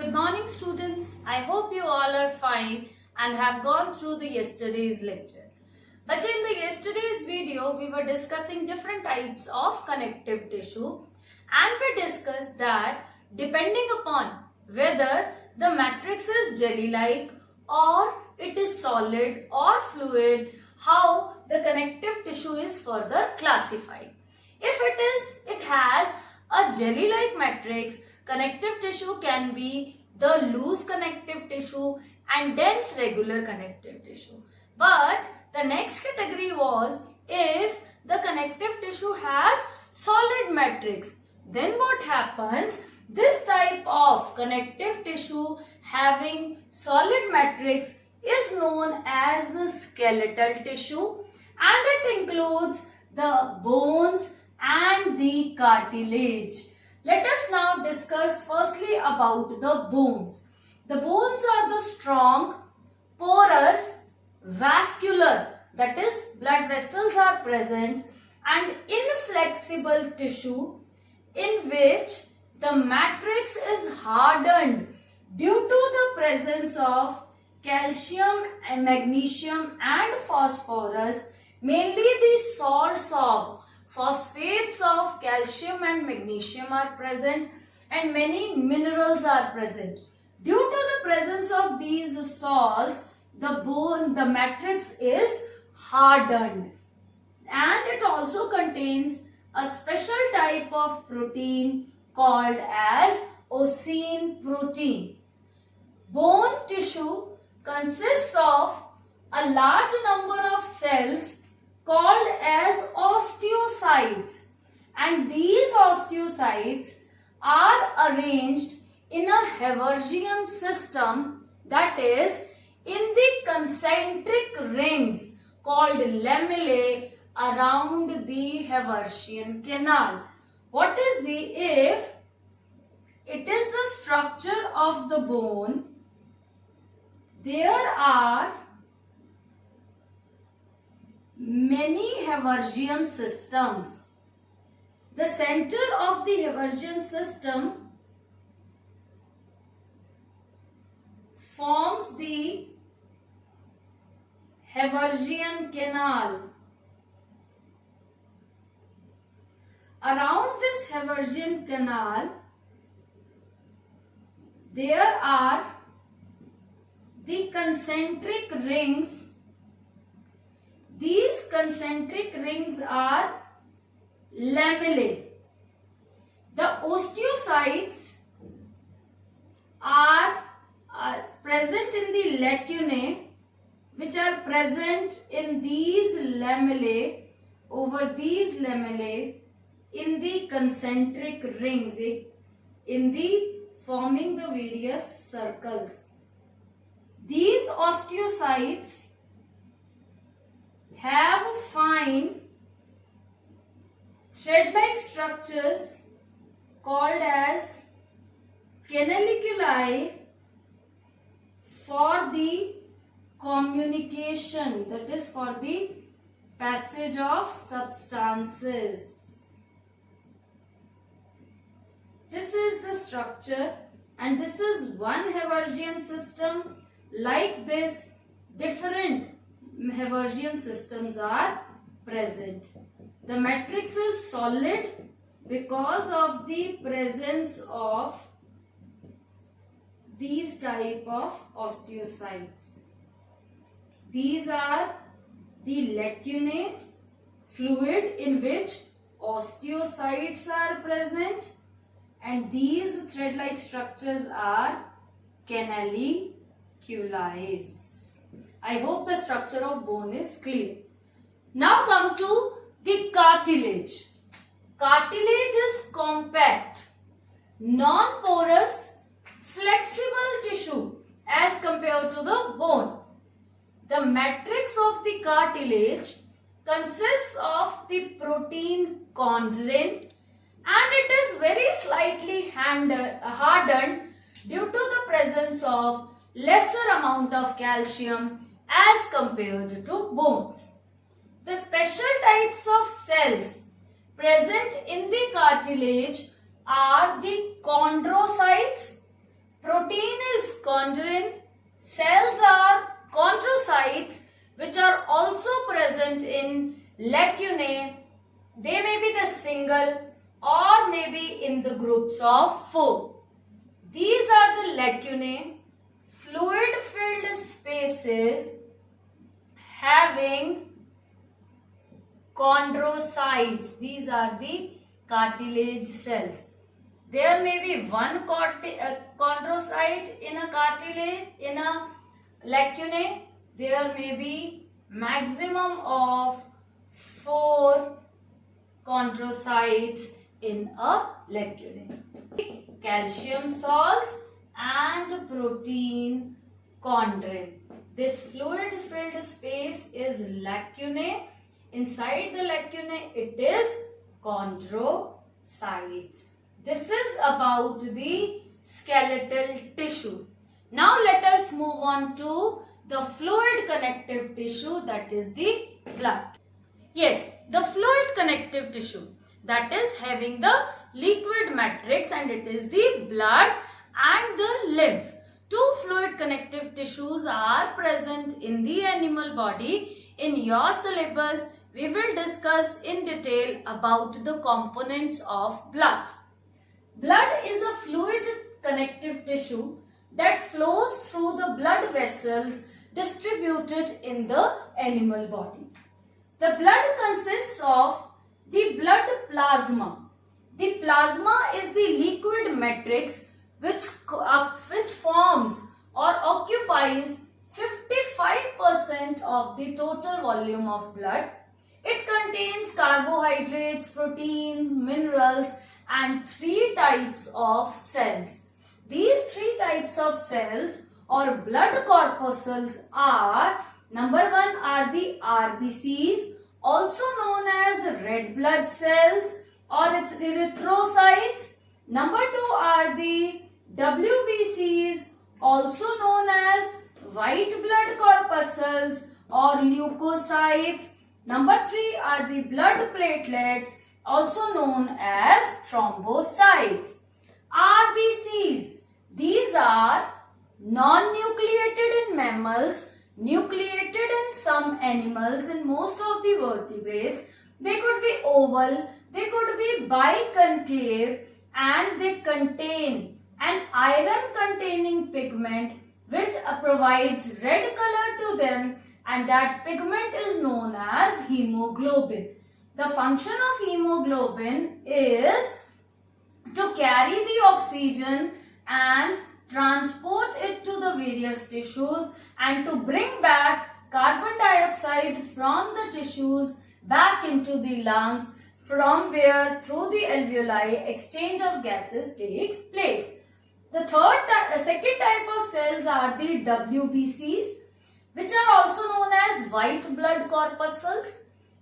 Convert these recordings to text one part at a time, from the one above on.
Good morning students. I hope you all are fine and have gone through the yesterday's lecture. But in the yesterday's video, we were discussing different types of connective tissue and we discussed that depending upon whether the matrix is jelly-like or it is solid or fluid, how the connective tissue is further classified. If it has a jelly-like matrix, connective tissue can be the loose connective tissue and dense regular connective tissue. But the next category was if the connective tissue has solid matrix. Then what happens? This type of connective tissue having solid matrix is known as skeletal tissue and it includes the bones and the cartilage. Let us now discuss firstly about the bones. The bones are the strong, porous, vascular, that is blood vessels are present, and inflexible tissue in which the matrix is hardened due to the presence of calcium and magnesium and phosphorus, mainly the salts of phosphates of calcium and magnesium are present and many minerals are present. Due to the presence of these salts, the matrix is hardened and it also contains a special type of protein called as ossein protein. Bone tissue consists of a large number of cells called as osteocytes, and these osteocytes are arranged in a Haversian system, that is in the concentric rings called lamellae around the Haversian canal. What is if it is the structure of the bone, there are many Haversian systems. The center of the Haversian system forms the Haversian canal. Around this Haversian canal, there are the concentric rings. These concentric rings are lamellae. The osteocytes are present in the lacunae, which are present in these lamellae, over these lamellae, in the concentric rings, in the forming the various circles. These osteocytes have fine thread-like structures called as canaliculi for the communication, that is for the passage of substances. This is the structure and this is one Haversian system. Like this, different Haversian systems are present. The matrix is solid because of the presence of these type of osteocytes. These are the lacunae, fluid in which osteocytes are present, and these thread-like structures are canaliculi. I hope the structure of bone is clear. Now come to the cartilage. Cartilage is compact, non-porous, flexible tissue as compared to the bone. The matrix of the cartilage consists of the protein chondrin and it is very slightly hardened due to the presence of lesser amount of calcium as compared to bones. The special types of cells present in the cartilage are the chondrocytes, protein present in lacunae. They may be the single or maybe in the groups of 4. These are the lacunae, fluid-filled spaces having chondrocytes. These are the cartilage cells. There may be one chondrocyte in a cartilage, in a lacunae. There may be maximum of 4 chondrocytes in a lacunae. Calcium salts and protein chondrin. This fluid-filled space is lacunae. Inside the lacunae, it is chondrocytes. This is about the skeletal tissue. Now let us move on to the fluid connective tissue, that is the blood. Yes, the fluid connective tissue, that is having the liquid matrix, and it is the blood and the lymph. 2 fluid connective tissues are present in the animal body. In your syllabus, we will discuss in detail about the components of blood. Blood is a fluid connective tissue that flows through the blood vessels distributed in the animal body. The blood consists of the blood plasma. The plasma is the liquid matrix which forms or occupies 55% of the total volume of blood. It contains carbohydrates, proteins, minerals, and 3 types of cells. These 3 types of cells or blood corpuscles are, number 1 are the RBCs, also known as red blood cells or erythrocytes. Number 2 are the WBCs, also known as white blood corpuscles or leukocytes. Number 3 are the blood platelets, also known as thrombocytes. RBCs, these are non-nucleated in mammals, nucleated in some animals, in most of the vertebrates. They could be oval, they could be biconcave, and they contain an iron containing pigment which provides red color to them, and that pigment is known as hemoglobin. The function of hemoglobin is to carry the oxygen and transport it to the various tissues and to bring back carbon dioxide from the tissues back into the lungs, from where through the alveoli exchange of gases takes place. The second type of cells are the WBCs, which are also known as white blood corpuscles.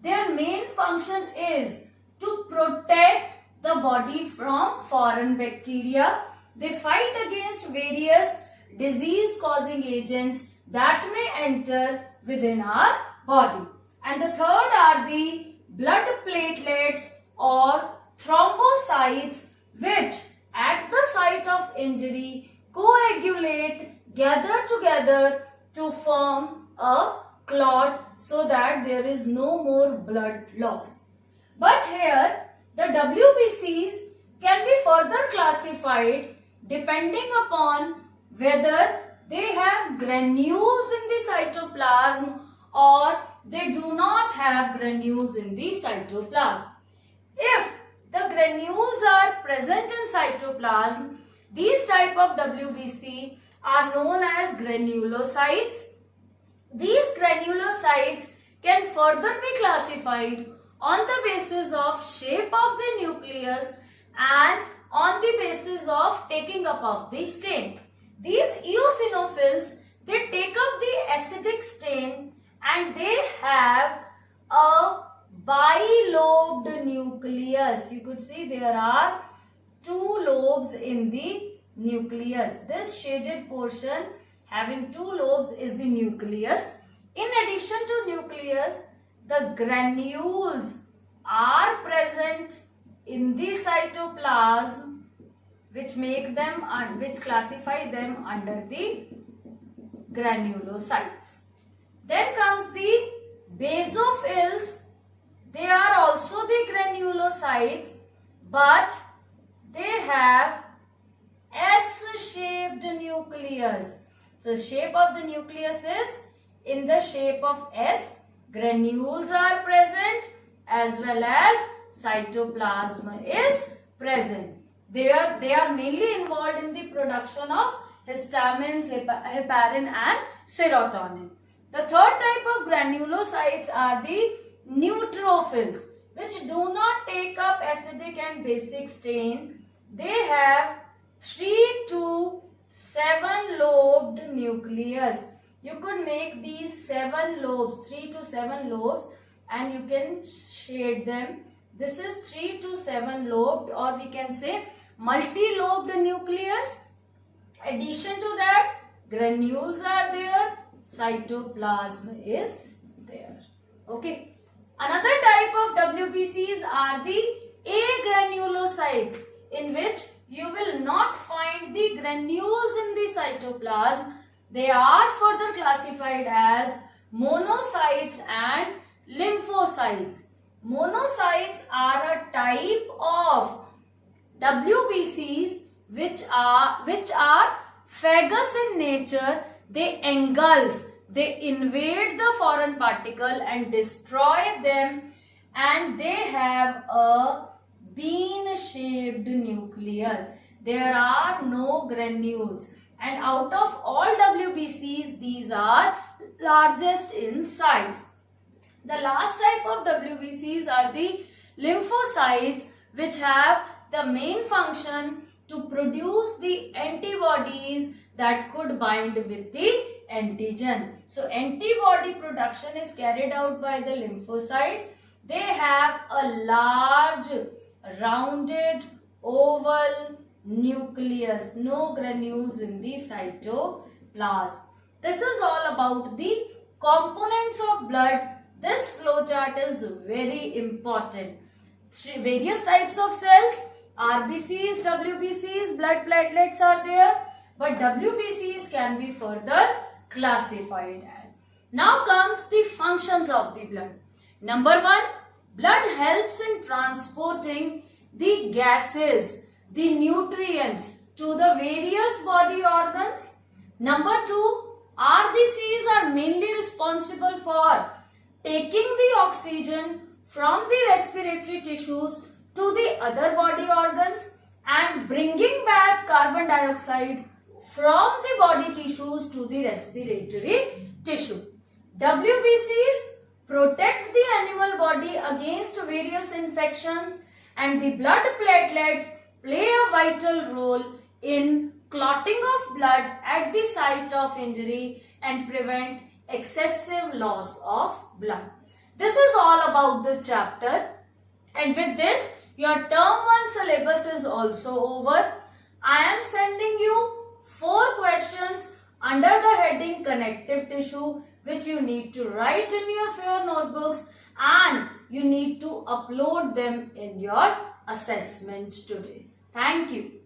Their main function is to protect the body from foreign bacteria. They fight against various disease-causing agents that may enter within our body. And the third are the blood platelets or thrombocytes, which at the site of injury coagulate, gather together to form a clot so that there is no more blood loss. But here the WBCs can be further classified depending upon whether they have granules in the cytoplasm or they do not have granules in the cytoplasm. If the granules are present in cytoplasm, these type of WBC are known as granulocytes. These granulocytes can further be classified on the basis of shape of the nucleus and on the basis of taking up of the stain. These eosinophils, they take up the acidic stain and they have a bilobed nucleus. You could see there are 2 lobes in the nucleus. This shaded portion having 2 lobes is the nucleus. In addition to nucleus, the granules are present in the cytoplasm, which make them and which classify them under the granulocytes. Then comes the Basophils, they are also the granulocytes, but they have S-shaped nucleus. So shape of the nucleus is in the shape of S. Granules are present as well as cytoplasm is present. They are mainly involved in the production of histamines, heparin and serotonin. The third type of granulocytes are the neutrophils, which do not take up acidic and basic stain. They have 3 to 7 lobed nucleus. You could make these 7 lobes, 3 to 7 lobes, and you can shade them. This is 3 to 7 lobed, or we can say multi-lobed nucleus. Addition to that, granules are there, cytoplasm is there. Okay. Another type of WBCs are the agranulocytes, in which you will not find the granules in the cytoplasm. They are further classified as monocytes and lymphocytes. Monocytes are a type of WBCs which are phagous in nature. They engulf, they invade the foreign particle and destroy them, and they have a bean-shaped nucleus. There are no granules, and out of all WBCs, these are largest in size. The last type of WBCs are the lymphocytes, which have the main function to produce the antibodies that could bind with the antigen. So antibody production is carried out by the lymphocytes. They have a large rounded oval nucleus, no granules in the cytoplasm. This is all about the components of blood. This flowchart is very important. Various types of cells, RBCs, WBCs, blood platelets are there, but WBCs can be further classified as. Now comes the functions of the blood. Number 1, blood helps in transporting the gases, the nutrients to the various body organs. Number 2, RBCs are mainly responsible for taking the oxygen from the respiratory tissues to the other body organs and bringing back carbon dioxide from the body tissues to the respiratory tissue. WBCs protect the animal body against various infections, and the blood platelets play a vital role in clotting of blood at the site of injury and prevent excessive loss of blood. This is all about the chapter, and with this your term 1 syllabus is also over. I am sending you 4 questions under the heading connective tissue, which you need to write in your fair notebooks, and you need to upload them in your assessment today. Thank you.